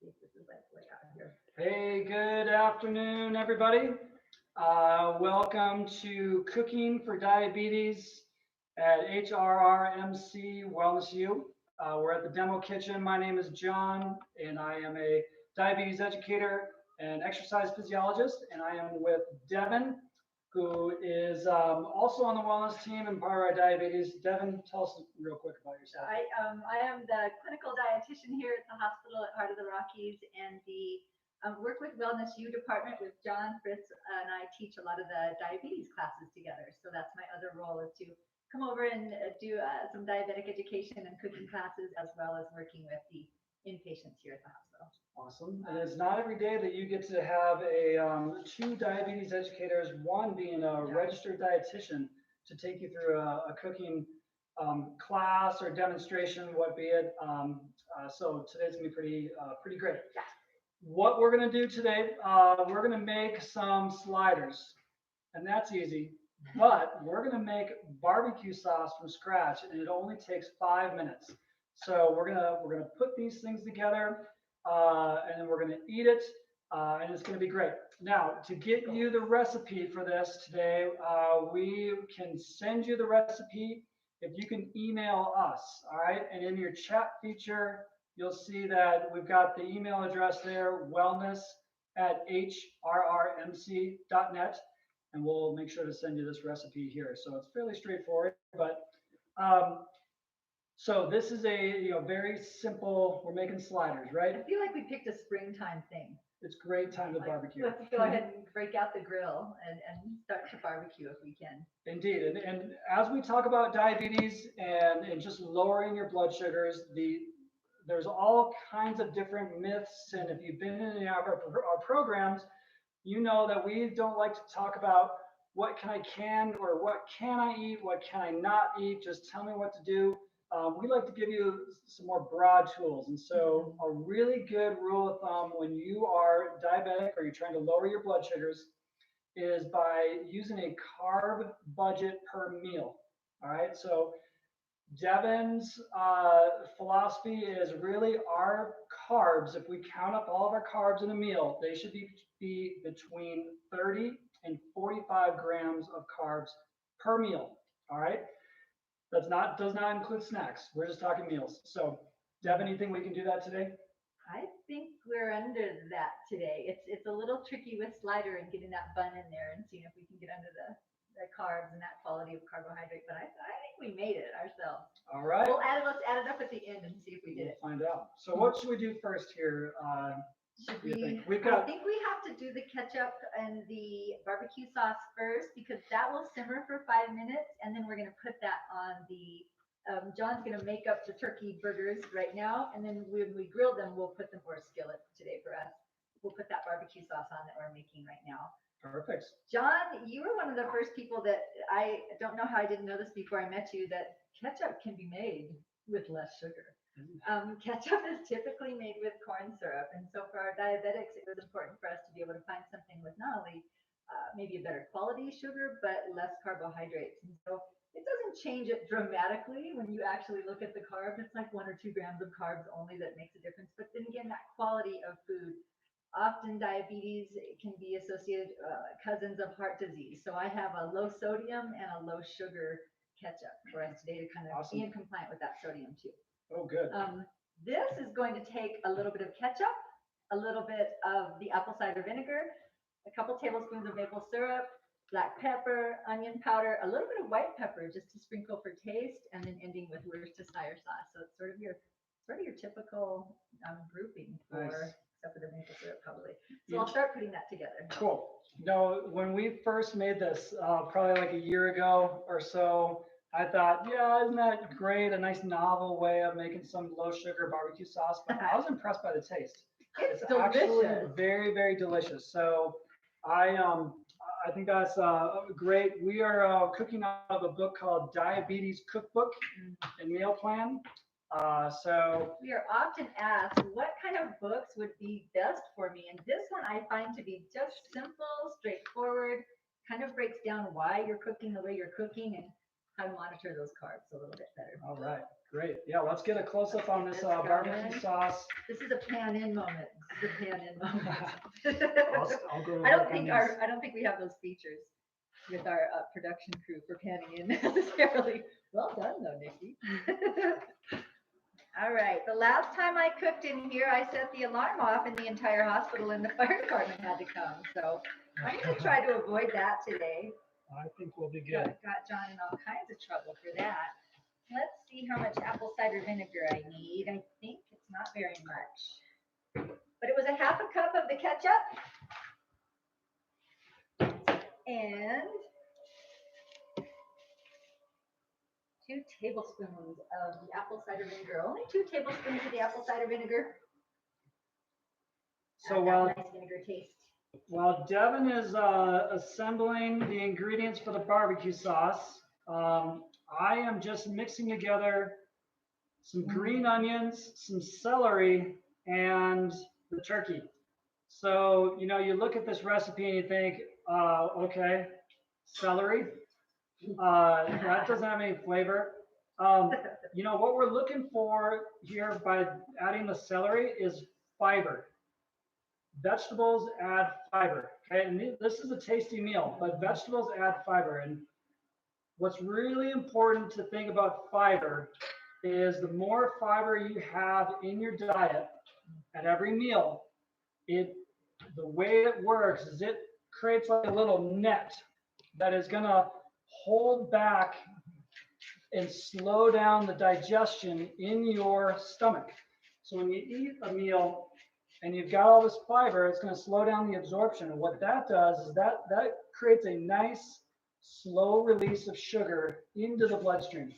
See if this is like way out here. Hey, good afternoon, everybody. Welcome to Cooking for Diabetes at HRRMC Wellness U. We're at the demo kitchen. My name is John, and I am a diabetes educator and exercise physiologist. And I am with Devin, who is also on the wellness team and part of our diabetes. Devin, tell us real quick about yourself. I am the clinical dietitian here at the hospital at Heart of the Rockies, and the work with Wellness U department with John Fritz, and I teach a lot of the diabetes classes together. So that's my other role, is to come over and do some diabetic education and cooking classes, as well as working with the inpatients here at the hospital. Awesome. And it's not every day that you get to have two diabetes educators, one being a registered dietitian to take you through a cooking class or demonstration, what be it. So today's gonna be pretty great. Yeah. What we're gonna do today, we're gonna make some sliders, and that's easy. But we're gonna make barbecue sauce from scratch, and it only takes 5 minutes. So we're gonna put these things together, and then we're gonna eat it, and it's gonna be great. Now, to get you the recipe for this today, we can send you the recipe if you can email us. All right, and in your chat feature, you'll see that we've got the email address there, wellness@hrrmc.net, and we'll make sure to send you this recipe here. So it's fairly straightforward, but so this is a very simple. We're making sliders, I right? feel like we picked a springtime thing. It's great time to Like, barbecue. let's go ahead and break out the grill and start to barbecue if we can. Indeed, and as we talk about diabetes and just lowering your blood sugars, there's all kinds of different myths, and if you've been in any of our programs, you know that we don't like to talk about what can or what can I eat, what can I not eat, just tell me what to do. We like to give you some more broad tools. And so a really good rule of thumb when you are diabetic or you're trying to lower your blood sugars is by using a carb budget per meal. All right. So Devin's philosophy is really our carbs. If we count up all of our carbs in a meal, they should be between 30 and 45 grams of carbs per meal. All right. Does not include snacks. We're just talking meals. So, Devin, you think we can do that today? I think we're under that today. It's a little tricky with slider and getting that bun in there and seeing if we can get under the carbs and that quality of carbohydrate. But I think we made it ourselves. All right. Let's add it up at the end and see if we did it. We'll find out. So what should we do first here? Should do you we? think? We've got. I think we have to do the ketchup and the barbecue sauce first, because that will simmer for 5 minutes, and then we're gonna put that on the. John's gonna make up the turkey burgers right now, and then when we grill them, we'll put them for a skillet today for us. We'll put that barbecue sauce on that we're making right now. Perfect. John, you were one of the first people that I don't know how I didn't know this before I met you, that ketchup can be made with less sugar. Ketchup is typically made with corn syrup, and so for our diabetics, it was important for us to be able to find something with not only maybe a better quality sugar, but less carbohydrates. And so it doesn't change it dramatically when you actually look at the carbs. It's like 1 or 2 grams of carbs only that makes a difference. But then again, that quality of food, often diabetes can be associated cousins of heart disease. So I have a low sodium and a low sugar ketchup for us today to kind of be in compliant with that sodium too. Oh, good. This is going to take a little bit of ketchup, a little bit of the apple cider vinegar, a couple tablespoons of maple syrup, black pepper, onion powder, a little bit of white pepper just to sprinkle for taste, and then ending with Worcestershire sauce. So it's sort of your typical grouping for, nice. Except for the maple syrup probably. So I'll start putting that together. Cool. No, when we first made this, probably like a year ago or so, I thought, yeah, isn't that great? A nice novel way of making some low sugar barbecue sauce. But I was impressed by the taste. It's actually delicious. very, very delicious. So I think that's great. We are cooking out of a book called Diabetes Cookbook and Meal Plan. So we are often asked what kind of books would be best for me, and this one I find to be just simple, straightforward, kind of breaks down why you're cooking the way you're cooking, and how to monitor those carbs a little bit better. All right, great. Yeah, let's get a close up on this Let's go barbecue in. sauce. This is a pan in moment. This is a pan in moment. I'll go to I don't work on think these. I don't think we have those features with our production crew for panning in necessarily. Well done though, Nikki. All right, the last time I cooked in here, I set the alarm off and the entire hospital and the fire department had to come. So I'm gonna try to avoid that today. I think we'll be good. Got John in all kinds of trouble for that. Let's see how much apple cider vinegar I need. I think it's not very much, but it was a half a cup of the ketchup and 2 tablespoons of the apple cider vinegar. Only 2 tablespoons of the apple cider vinegar. So nice vinegar taste. while Devin is assembling the ingredients for the barbecue sauce, I am just mixing together some green onions, some celery, and the turkey. So, you know, you look at this recipe and you think, okay, celery, that doesn't have any flavor. You know, what we're looking for here by adding the celery is fiber. Vegetables add fiber, okay? And this is a tasty meal, but vegetables add fiber. And what's really important to think about fiber is the more fiber you have in your diet at every meal, the way it works is it creates like a little net that is going to hold back and slow down the digestion in your stomach. So when you eat a meal and you've got all this fiber, it's going to slow down the absorption. And what that does is that creates a nice slow release of sugar into the bloodstream.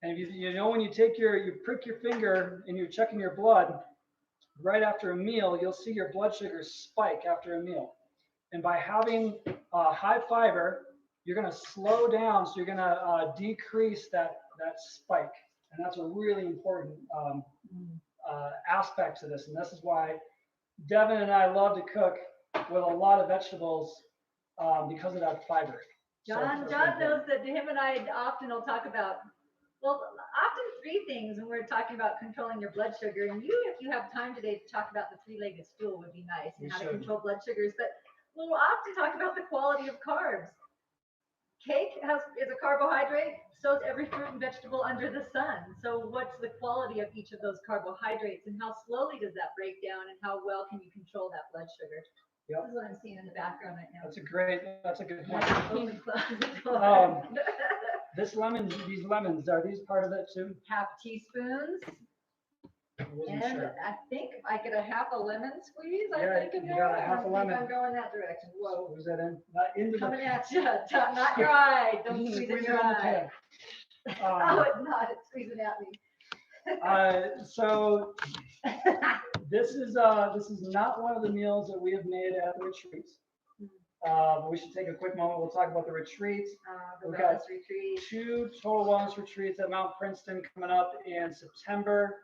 And if you know, when you prick your finger and you're checking your blood right after a meal, you'll see your blood sugar spike after a meal. And by having high fiber, you're going to slow down, so you're going to decrease that spike. And that's a really important aspect to this. And this is why Devin and I love to cook with a lot of vegetables because of that fiber. John knows that him and I often will talk about, well, often 3 things when we're talking about controlling your blood sugar. And if you have time today to talk about the 3-legged stool would be nice and how to control blood sugars. But we'll often talk about the quality of carbs. Cake is a carbohydrate, so is every fruit and vegetable under the sun. So what's the quality of each of those carbohydrates and how slowly does that break down and how well can you control that blood sugar? Yep. This is what I'm seeing in the background right now. That's a good point. These lemons, are these part of it too? Half teaspoons. And sure. I think I get a half a lemon squeeze. I think in there. Got a half a lemon. I'm going that direction. Whoa. Where's that in? Not into coming at you. Not dry. Don't squeeze it dry. Oh, it's not. It's squeezing at me. So this is not one of the meals that we have made at the retreats. We should take a quick moment. We'll talk about the retreats. The We've got retreat. 2 total wellness retreats at Mount Princeton coming up in September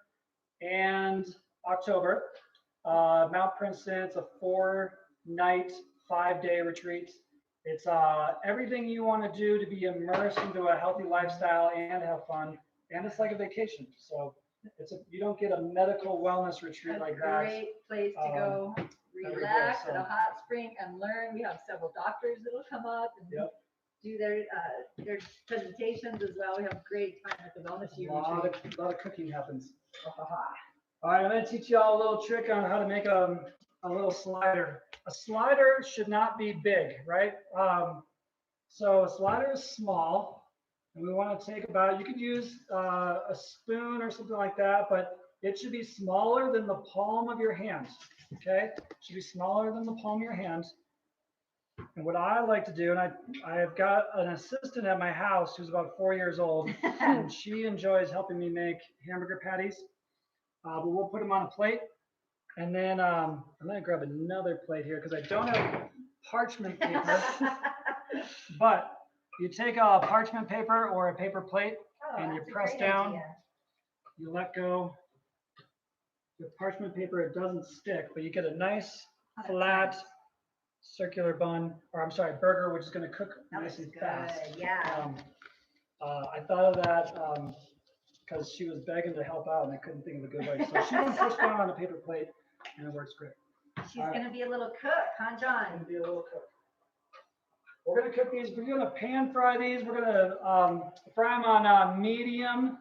and October. Mount Princeton, it's a 4-night, 5-day retreat. It's everything you want to do to be immersed into a healthy lifestyle and have fun. And it's like a vacation. So you don't get a medical wellness retreat like that. Great place to go relax at a hot spring and learn. We have several doctors that'll come up and do their presentations as well. We have a great time at the wellness retreat. A lot of cooking happens. All right, I'm going to teach you all a little trick on how to make a little slider. A slider should not be big, right? So a slider is small, and we want to take you could use a spoon or something like that, but it should be smaller than the palm of your hand, okay? It should be smaller than the palm of your hand. And what I like to do, and I've got an assistant at my house who's about 4 years old, and she enjoys helping me make hamburger patties. But we'll put them on a plate. And then I'm going to grab another plate here because I don't have parchment paper. But you take a parchment paper or a paper plate and you press down. Idea. You let go. The parchment paper, it doesn't stick, but you get a nice flat circular burger, which is going to cook nice and fast. Yeah. I thought of that because she was begging to help out and I couldn't think of a good way. So she went first one on a paper plate and it works great. She's gonna be a little cook, huh, John? Gonna be a little cook. We're gonna cook these. We're gonna pan fry these. We're gonna fry them on medium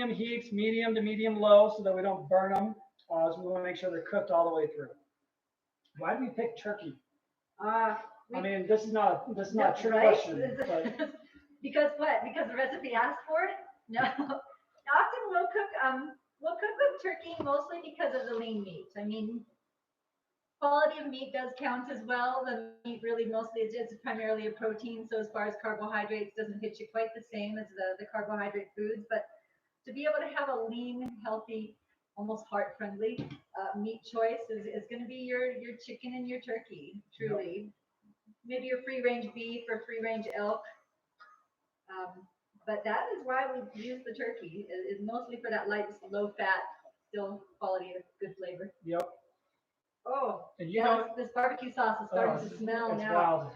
heats, medium to medium low, so that we don't burn them. So we want to make sure they're cooked all the way through. Why do we pick turkey? I mean, this is not a trick right? question. But Because what? Because the recipe asked for it? No. Often we'll cook with turkey mostly because of the lean meat. I mean, quality of meat does count as well. The meat really mostly is primarily a protein, so as far as carbohydrates doesn't hit you quite the same as the carbohydrate foods. But to be able to have a lean, healthy, almost heart-friendly meat choice is going to be your chicken and your turkey, truly. Maybe your free-range beef or free-range elk. But that is why we use the turkey, is mostly for that light, low-fat, still quality of good flavor. Yep. Oh, and you yes, this barbecue sauce is starting to smell it's now. wild.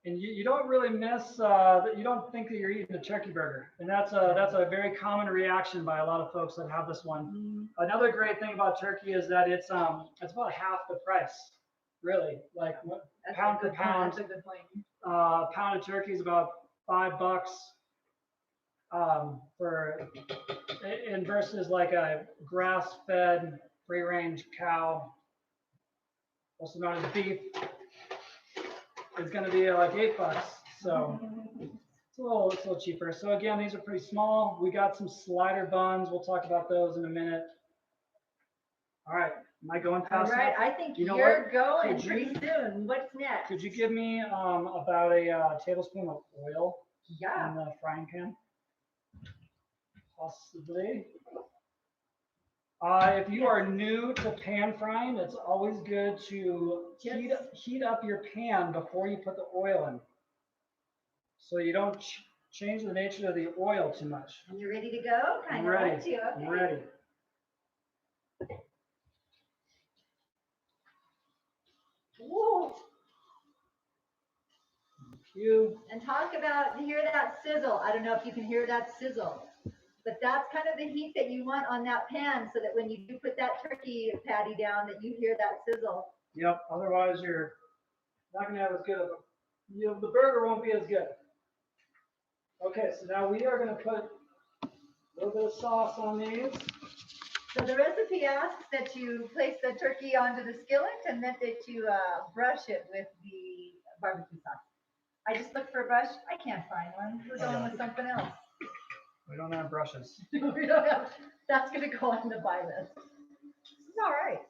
And you don't really miss, you don't think that you're eating a turkey burger. And that's a very common reaction by a lot of folks that have this one. Mm. Another great thing about turkey is that it's about half the price, really. Like That's pound a for good pound. Point. That's a good point. Pound of turkey is about $5 and versus like a grass-fed free-range cow, also known as beef, is going to be like $8. So it's a little cheaper. So again, these are pretty small. We got some slider buns. We'll talk about those in a minute. All right, am I going fast All right, enough? I think You know you're what? going Could pretty soon. What's next? Could you give me about a tablespoon of oil Yeah. in the frying pan? Possibly. If you are new to pan frying, it's always good to heat up your pan before you put the oil in, so you don't change the nature of the oil too much. And you ready to go? I'm ready. Okay. I'm ready. Whoa. Thank you. And talk about, you hear that sizzle. I don't know if you can hear that sizzle, but that's kind of the heat that you want on that pan, so that when you do put that turkey patty down, that you hear that sizzle. Yep. Otherwise, you're not going to have as good of a, the burger won't be as good. Okay, so now we are going to put a little bit of sauce on these. So the recipe asks that you place the turkey onto the skillet and then that you brush it with the barbecue sauce. I just looked for a brush. I can't find one. We're going with something else. We don't have brushes. We don't have. That's going to go on the buy list. This is all right.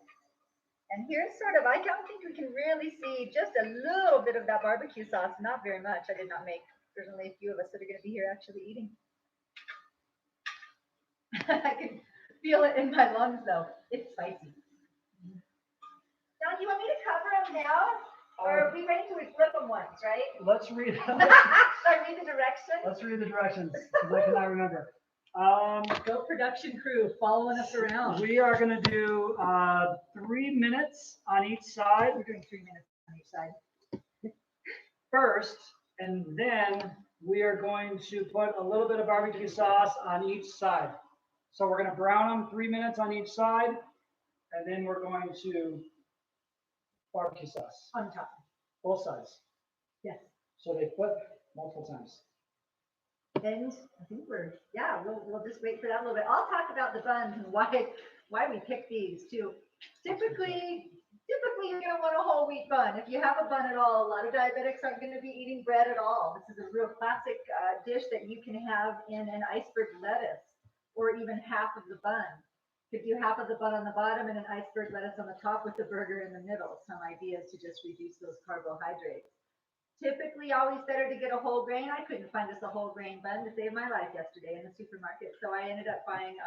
And here's sort of, I don't think we can really see just a little bit of that barbecue sauce. Not very much. I did not make. There's only a few of us that are going to be here actually eating. I can feel it in my lungs though. It's spicy. John, do you want me to cover them now? Or are we ready to flip them once, right? Let's read. Should I read the directions? Let's read the directions, because I cannot remember. Go production crew, following us around. We are going to do 3 minutes on each side. We're doing 3 minutes on each side. First, and then we are going to put a little bit of barbecue sauce on each side. So we're going to brown them 3 minutes on each side, and then we're going to barbecue sauce On top. both sides. Yes. So they flip multiple times. And I think we'll just wait for that a little bit. I'll talk about the buns and why we pick these too. Typically you're going to want a whole wheat bun. If you have a bun at all, a lot of diabetics aren't going to be eating bread at all. This is a real classic dish that you can have in an iceberg lettuce, or even half of the bun. Could do half of the bun on the bottom and an iceberg lettuce on the top with the burger in the middle. Some ideas to just reduce those carbohydrates. Typically, always better to get a whole grain. I couldn't find us a whole grain bun to save my life yesterday in the supermarket, so I ended up buying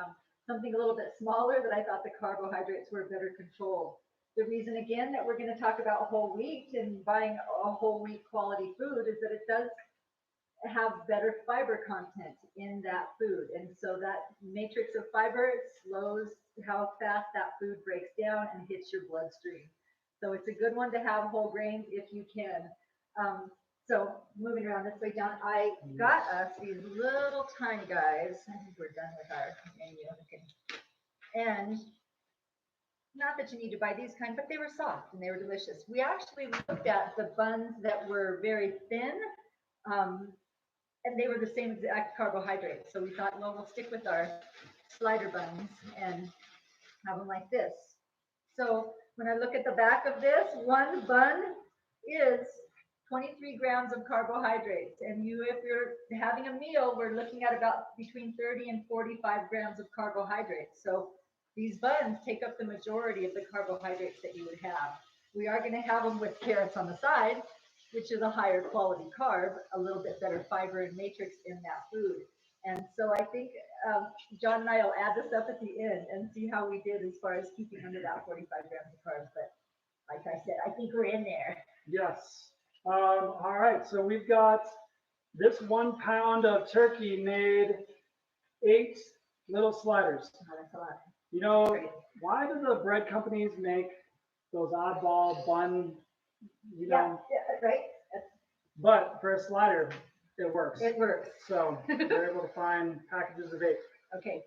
something a little bit smaller that I thought the carbohydrates were better controlled. The reason, again, that we're going to talk about whole wheat and buying a whole wheat quality food is that it does have better fiber content in that food, and so that matrix of fiber slows how fast that food breaks down and hits your bloodstream. So it's a good one to have whole grains if you can. So moving around this way down, I got us these little tiny guys. I think we're done with our menu. Okay. And not that you need to buy these kind, but they were soft and they were delicious. We actually looked at the buns that were very thin, and they were the same exact carbohydrate. So we thought, well, we'll stick with our slider buns and have them like this. So when I look at the back of this, one bun is 23 grams of carbohydrates. And if you're having a meal, we're looking at about between 30 and 45 grams of carbohydrates. So these buns take up the majority of the carbohydrates that you would have. We are going to have them with carrots on the side, which is a higher quality carb, a little bit better fiber and matrix in that food. And so I think John and I will add this up at the end and see how we did as far as keeping under that 45 grams of carbs. But like I said, I think we're in there. Yes. All right. So we've got this 1 pound of turkey made 8 little sliders. Oh, that's a lot. You know, why do the bread companies make those oddball bun, you know? Yeah, right? But for a slider, it works. It works. So we're able to find packages of 8. Okay.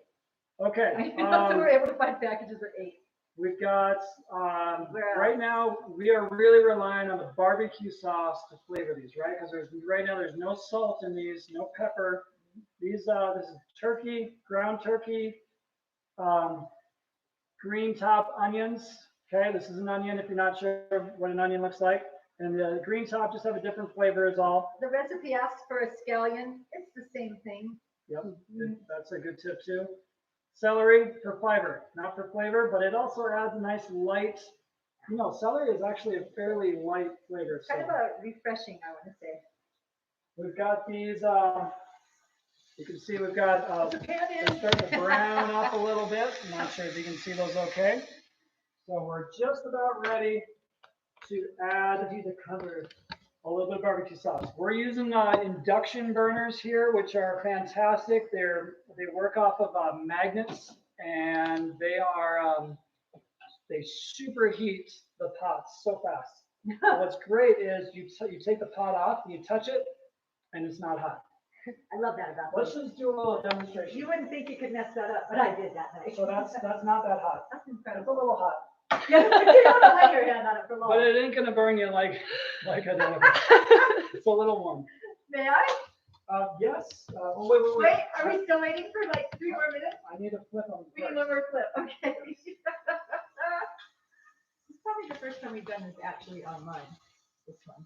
Okay. So we're able to find packages of 8. We've got, right now, we are really relying on the barbecue sauce to flavor these, right? Because right now there's no salt in these, no pepper. These, this is turkey, ground turkey, green top onions. Okay, this is an onion if you're not sure what an onion looks like. And the green top just have a different flavor is all. The recipe asks for a scallion. It's the same thing. Yep, that's a good tip too. Celery for fiber, not for flavor, but it also adds a nice light, you know, celery is actually a fairly light flavor. Kind of a refreshing, I want to say. We've got these, you can see we've got, they're Pan starting to brown up a little bit. I'm not sure if you can see those okay. So we're just about ready to add the cover. A little bit of barbecue sauce. We're using induction burners here, which are fantastic. They work off of magnets, and they superheat the pots so fast. What's great is you take the pot off, and you touch it, and it's not hot. I love that about Let's just do a little demonstration. You wouldn't think you could mess that up, but I did that night. So that's not that hot. That's It's incredible. a little hot. You don't want to lay your hand on it for long. But it ain't gonna burn you like I did. It's a little warm. May I? Yes. Wait. Wait, are we still waiting for like 3 more minutes? I need a flip on We need one more clip. Okay. It's probably the first time we've done this actually online. This one.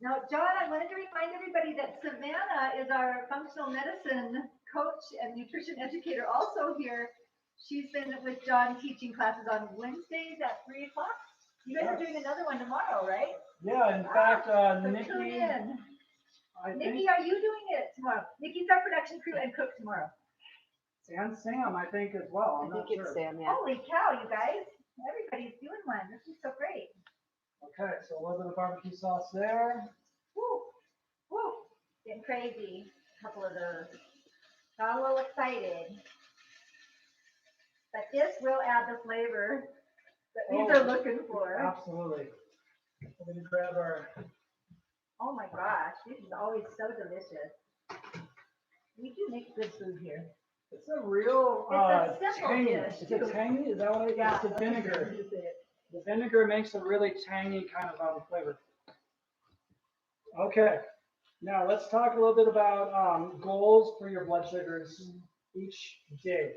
Now, John, I wanted to remind everybody that Savannah is our functional medicine coach and nutrition educator also here. She's been with John teaching classes on Wednesdays at 3 o'clock. You guys are doing another one tomorrow, right? Yeah, in fact, So Nikki, tune in. I Nikki, think, are you doing it tomorrow? Nikki's our production crew and cook tomorrow. and Sam, I think as well. I'm not sure. Sam, yeah. Holy cow, you guys. Everybody's doing one. This is so great. Okay, so a little bit of barbecue sauce there. Woo, woo. Getting crazy. A couple of those. Got a little excited. But this will add the flavor that these are looking for. Absolutely. We're gonna grab our. Oh my gosh, this is always so delicious. We do make good food here. It's a real It's a simple tangy. dish, It's a too. tangy. Is that what it is? Yeah. It's the that's vinegar. what it is. The vinegar makes a really tangy kind of flavor. Okay, now let's talk a little bit about goals for your blood sugars each day.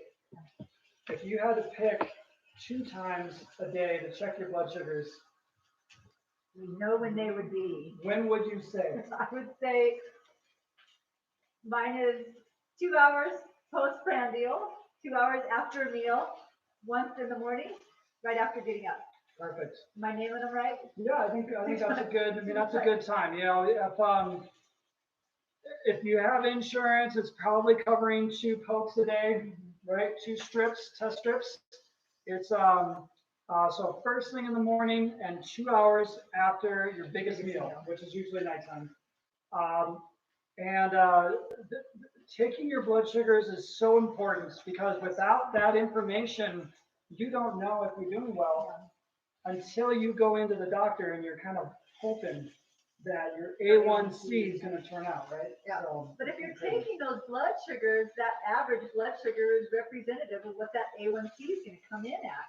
If you had to pick 2 times a day to check your blood sugars, We know when they would be. when would you say? I would say mine is 2 hours post-prandial, 2 hours after a meal, once in the morning, right after getting up. Perfect. Am I nailing them right? Yeah, I think that's a good. I mean, that's a good time. You know, if you have insurance, it's probably covering 2 pokes a day, right? 2 strips, test strips. It's so first thing in the morning and 2 hours after your biggest meal, which is usually nighttime. Taking your blood sugars is so important because without that information, you don't know if you're doing well until you go into the doctor and you're kind of hoping that your A1C is gonna turn out, right? Yeah. So, But if you're taking those blood sugars, that average blood sugar is representative of what that A1C is gonna come in at.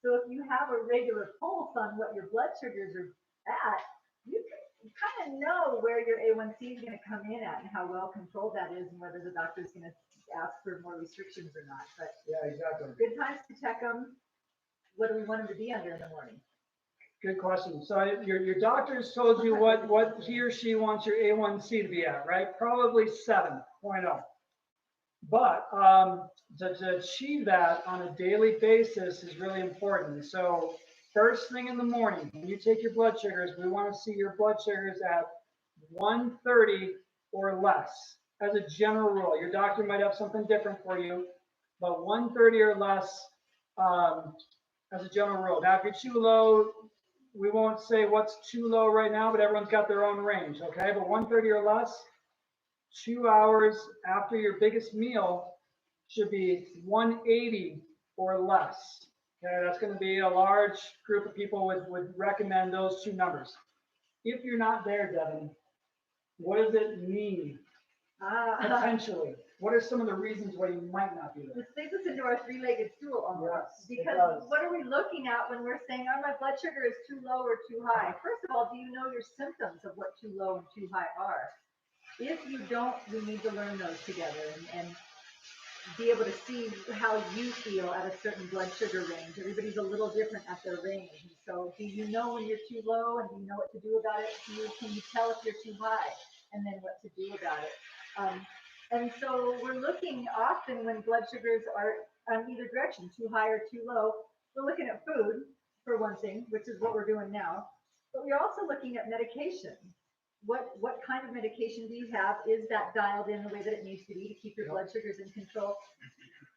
So if you have a regular pulse on what your blood sugars are at, you can kind of know where your A1C is gonna come in at and how well controlled that is and whether the doctor's gonna ask for more restrictions or not. But yeah, exactly. good times to check them. What do we want them to be under in the morning? Good question. So your doctor's told you what he or she wants your A1C to be at, right? Probably 7.0. But to achieve that on a daily basis is really important. So first thing in the morning, when you take your blood sugars, we want to see your blood sugars at 130 or less as a general rule. Your doctor might have something different for you, but 130 or less as a general rule. Now, if you're too low, we won't say what's too low right now, but everyone's got their own range, okay? But 130 or less, 2 hours after your biggest meal should be 180 or less. Okay, that's going to be a large group of people would recommend those two numbers. If you're not there, Devin, what does it mean potentially? What are some of the reasons why you might not be there? This takes us into our three-legged stool almost. Yes, it Because does. what are we looking at when we're saying, oh, my blood sugar is too low or too high? First of all, do you know your symptoms of what too low and too high are? If you don't, we need to learn those together and be able to see how you feel at a certain blood sugar range. Everybody's a little different at their range. And so do you know when you're too low and do you know what to do about it? Can you tell if you're too high and then what to do about it? And so we're looking often when blood sugars are on either direction, too high or too low, we're looking at food for one thing, which is what we're doing now, but we're also looking at medication. What kind of medication do you have? Is that dialed in the way that it needs to be to keep your blood sugars in control?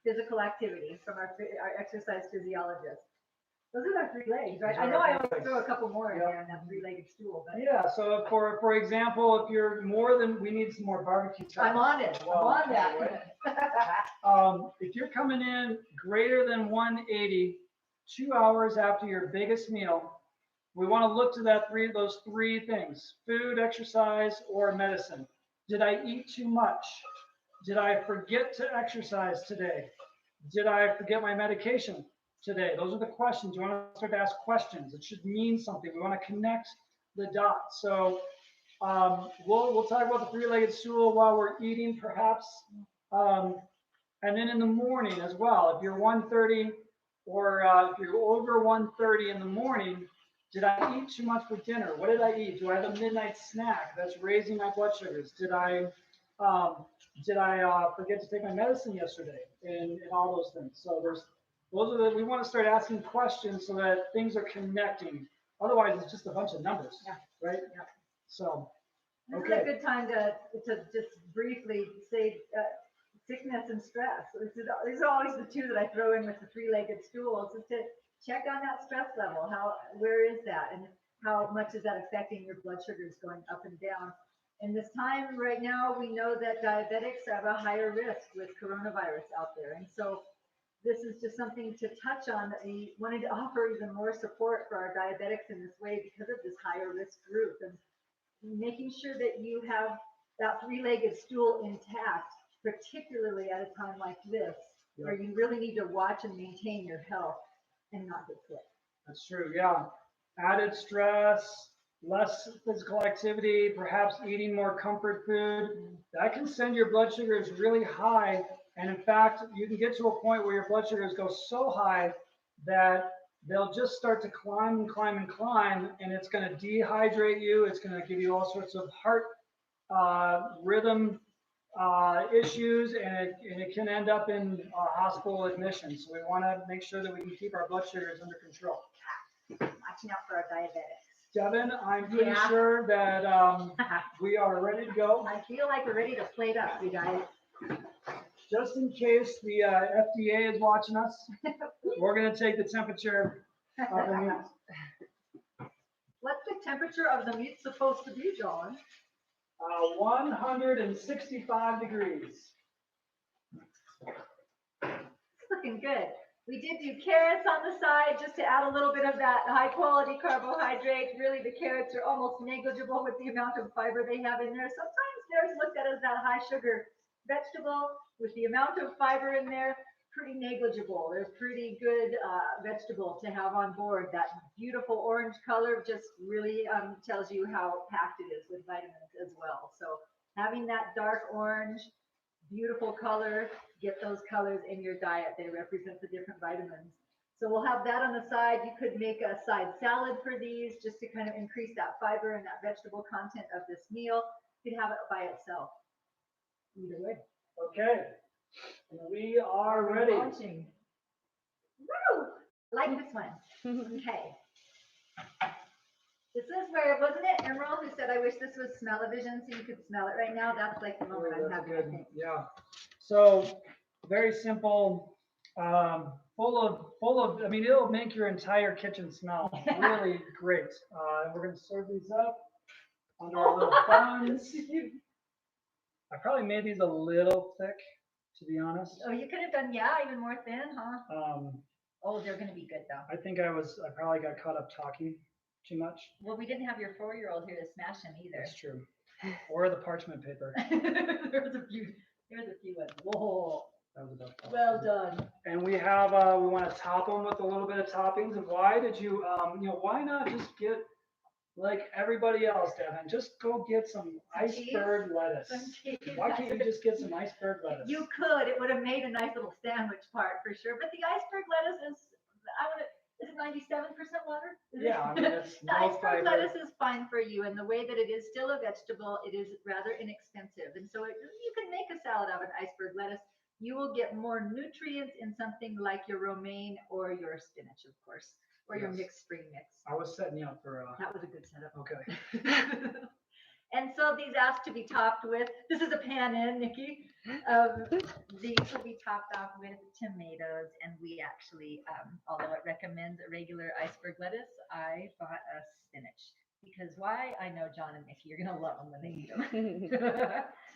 Physical activity from our exercise physiologist. Those are our three legs, right? I know I always throw a couple more in there in that three-legged stool, but. Yeah, so for example, if you're more than, we need some more barbecue sauce. I'm on it, I'm on that. If you're coming in greater than 180, 2 hours after your biggest meal, we want to look to those three things: food, exercise, or medicine. Did I eat too much? Did I forget to exercise today? Did I forget my medication today? Those are the questions. You want to start to ask questions. It should mean something. We want to connect the dots. So we'll talk about the three-legged stool while we're eating, perhaps. And then in the morning as well, if you're 130 or if you're over 130 in the morning, did I eat too much for dinner? What did I eat? Do I have a midnight snack that's raising my blood sugars? Did I forget to take my medicine yesterday? And all those things. So we want to start asking questions so that things are connecting. Otherwise, it's just a bunch of numbers, right? Yeah. So, This is a good time to just briefly say sickness and stress. These are always the two that I throw in with the three-legged stools, is to check on that stress level. Where is that, and how much is that affecting your blood sugars going up and down? In this time right now, we know that diabetics have a higher risk with coronavirus out there, and so this is just something to touch on, that we wanted to offer even more support for our diabetics in this way because of this higher risk group, and making sure that you have that three-legged stool intact, particularly at a time like this, where you really need to watch and maintain your health and not get sick. That's true, yeah. Added stress, less physical activity, perhaps eating more comfort food, that can send your blood sugars really high. And in fact, you can get to a point where your blood sugars go so high that they'll just start to climb and climb and climb, and it's going to dehydrate you. It's going to give you all sorts of heart rhythm issues, and it can end up in hospital admission. So we want to make sure that we can keep our blood sugars under control. Watching out for our diabetics. Devin, I'm pretty sure that we are ready to go. I feel like we're ready to plate up, you guys. Just in case the FDA is watching us, we're going to take the temperature of the meat. What's the temperature of the meat supposed to be, John? 165 degrees. It's looking good. We did do carrots on the side just to add a little bit of that high quality carbohydrate. Really, the carrots are almost negligible with the amount of fiber they have in there. Sometimes they're looked at as that high sugar vegetable with the amount of fiber in there, pretty negligible. They're pretty good vegetable to have on board. That beautiful orange color just really tells you how packed it is with vitamins as well. So having that dark orange, beautiful color, get those colors in your diet. They represent the different vitamins. So we'll have that on the side. You could make a side salad for these just to kind of increase that fiber and that vegetable content of this meal. You could have it by itself. Either way. Okay, we are ready. Launching. Woo! Like this one. Okay. This is where, wasn't it Emerald who said, I wish this was smell-o-vision so you could smell it right now? That's like the moment I'm having, I think. Yeah. So very simple, full of, I mean, it'll make your entire kitchen smell really great. We're going to serve these up under our little buns. I probably made these a little thick, to be honest. Oh, you could have done, yeah, even more thin, huh? Oh, they're going to be good though. I think I probably got caught up talking too much. Well, we didn't have your 4-year-old here to smash them either. That's true. Or the parchment paper. There's a few ones. Whoa. That was about five. Well done. And we have, we want to top them with a little bit of toppings. And why did you, why not just get like everybody else, Devin? Just go get some iceberg lettuce. Why can't you just get some iceberg lettuce? You could. It would have made a nice little sandwich part for sure. But the iceberg lettuce is, is it 97% water? Yeah, I mean, it's the iceberg lettuce is fine for you, and the way that it is still a vegetable, it is rather inexpensive, and so you can make a salad out of an iceberg lettuce. You will get more nutrients in something like your romaine or your spinach, of course, or your mixed spring mix. I was setting you up for. That was a good setup. Okay. And so these asked to be topped with. This is a pan in, Nikki. These will be topped off with tomatoes, and we actually, although it recommends a regular iceberg lettuce, I bought a spinach because why? I know John and Nikki, you're gonna love them when they eat them.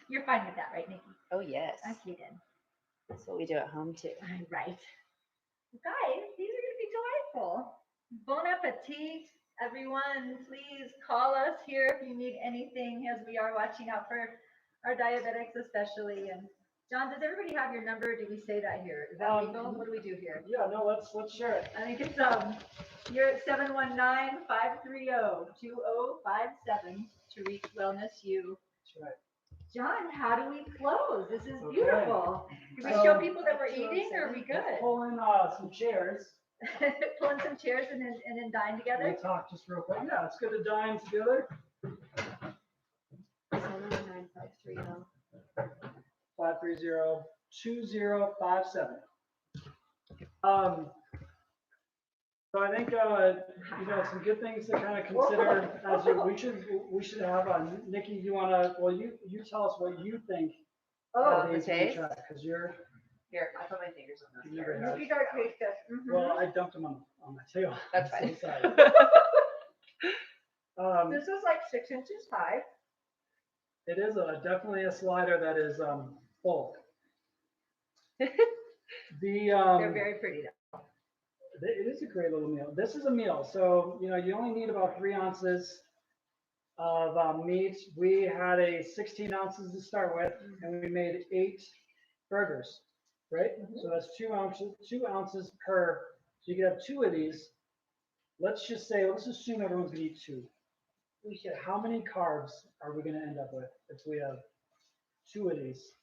You're fine with that, right, Nikki? Oh yes, Okay, then. that's what we do at home too. Right. Guys, these are gonna be delightful. Bon appetit. Everyone, please call us here if you need anything, as we are watching out for our diabetics especially. And John, does everybody have your number? Do we say that here? Is that legal? What do we do here? Yeah, no, let's share it. I think it's you're at 719-530-2057 to reach Wellness U. That's right. John, how do we close? This is beautiful. Do we show people that we're eating, or are we good? Let's pull in some chairs. Pull in some chairs and then dine together. We'll talk just real quick. Yeah, it's good to dine together. 530-2057. So I think some good things to kind of consider as we should have Nikki, you wanna you tell us what you think. Okay. Because you're Here, I put my fingers on those. You're carrots. Nikki got taste test. well, I dumped them on my tail. That's I'm so fine. sorry. This is like 6 inches high. It is definitely a slider that is full. They're very pretty though. It is a great little meal. This is a meal, so you only need about 3 ounces of meat. We had 16 ounces to start with, and we made 8 burgers, right? So that's 2 ounces per. So you can have 2 of these. Let's assume everyone's gonna eat 2. We should. How many carbs are we gonna end up with if we have 2 of these?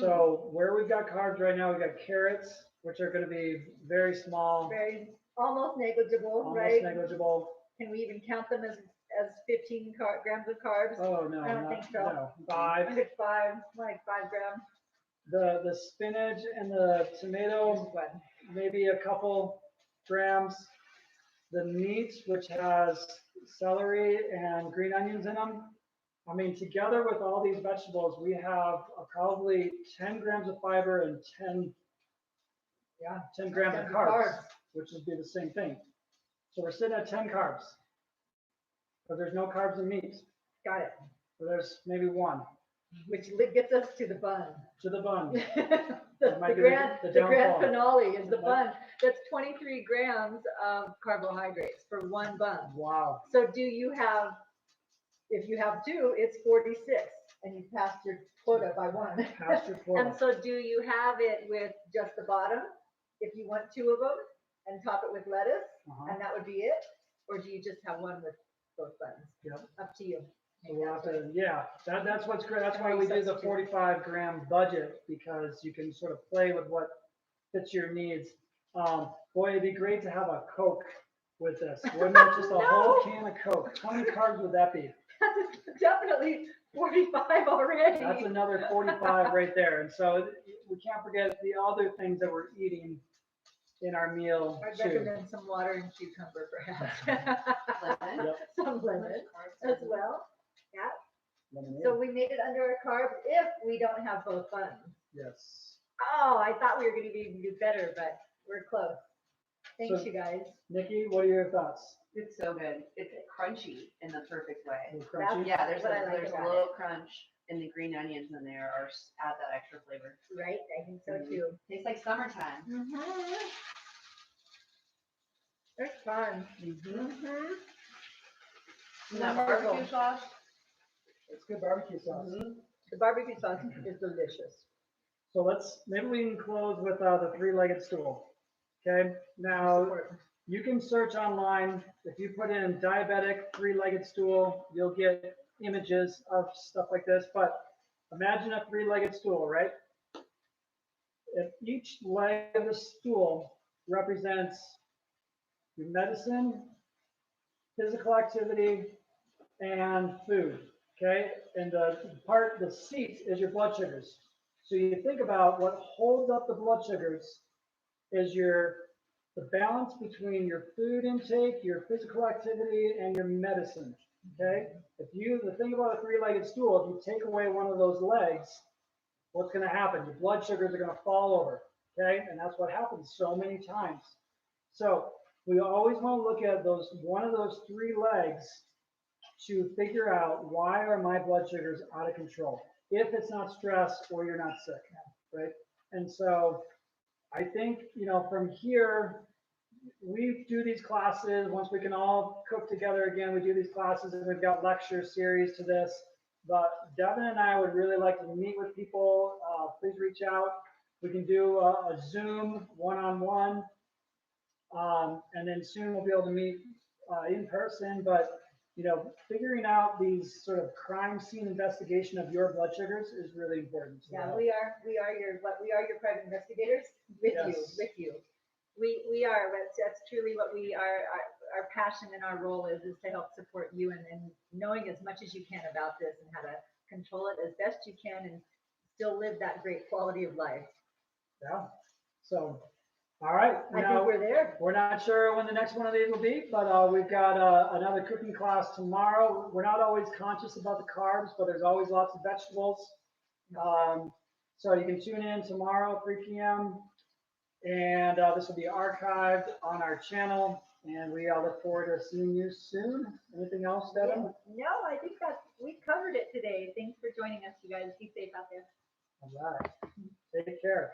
So where we've got carbs right now, we've got carrots, which are going to be very small, Very almost negligible, almost right? negligible. Can we even count them as 15 grams of carbs? Oh no, I don't think so. No, I 5. think it's 5, like 5 grams. The spinach and the tomato, maybe a couple grams. The meat, which has celery and green onions in them. I mean, together with all these vegetables, we have probably 10 grams of fiber and 10 grams of carbs, which would be the same thing. So we're sitting at 10 carbs, but there's no carbs in meat. Got it. So there's maybe 1. which gets us to the bun. To the bun. The That might be grand, the the grand downfall. finale is the That bun. That's 23 grams of carbohydrates for one bun. Wow. So do you have, if you have two, it's 46, and you passed your quota by one. Past your quota. And so do you have it with just the bottom, if you want two of them, and top it with lettuce, Uh-huh. and that would be it? Or do you just have one with both buns? Yep. Up to you. So we'll have to, yeah, that's what's great. That's why we do the 45-gram budget, because you can sort of play with what fits your needs. Boy, it'd be great to have a Coke with this. Wouldn't it? Just a whole can of Coke. How many carbs would that be? That's definitely 45 already. That's another 45 right there. And so we can't forget the other things that we're eating in our meal I'd too. recommend some water and cucumber perhaps. Lemon. Yep. Some lemon as well. Yeah, Lemonade. so we made it under our carbs if we don't have both buns. Yes. Oh, I thought we were gonna be do better, but we're close. Thanks, So- you guys. Nikki, what are your thoughts? It's so good. It's crunchy in the perfect A way. little crunchy? Yeah, there's what I like there's a about it. little crunch, and the green onions in there are add that extra flavor. Right, I think so Mhm. too. Tastes like summertime. It's fun. Mm-hmm. And that Wonderful. barbecue sauce. It's good barbecue sauce. The barbecue sauce is delicious. So maybe we can close with the three-legged stool. Okay, now you can search online. If you put in diabetic three-legged stool, you'll get images of stuff like this. But imagine a three-legged stool, right? If each leg of the stool represents your medicine, physical activity, and food. Okay, and the seat is your blood sugars. So you think about what holds up the blood sugars is the balance between your food intake, your physical activity, and your medicine. Okay, the thing about a three-legged stool, if you take away one of those legs, what's going to happen? Your blood sugars are going to fall over. Okay, and that's what happens so many times. So we always want to look at one of those three legs to figure out, why are my blood sugars out of control? If it's not stress or you're not sick, right? And so I think, from here, we do these classes. Once we can all cook together again, we do these classes, and we've got lecture series to this. But Devin and I would really like to meet with people. Please reach out. We can do a Zoom one-on-one. And then soon we'll be able to meet in person. But figuring out these sort of crime scene investigation of your blood sugars is really important. Yeah, we are your private investigators with you. We are, that's truly what we are, our passion and our role is to help support you and knowing as much as you can about this and how to control it as best you can and still live that great quality of life. Yeah. So, all right. I think we're there. We're not sure when the next one of these will be, but we've got another cooking class tomorrow. We're not always conscious about the carbs, but there's always lots of vegetables. So you can tune in tomorrow, 3 p.m. And this will be archived on our channel. And we look forward to seeing you soon. Anything else, Devin? No, I think we covered it today. Thanks for joining us, you guys. Be safe out there. All right. Take care.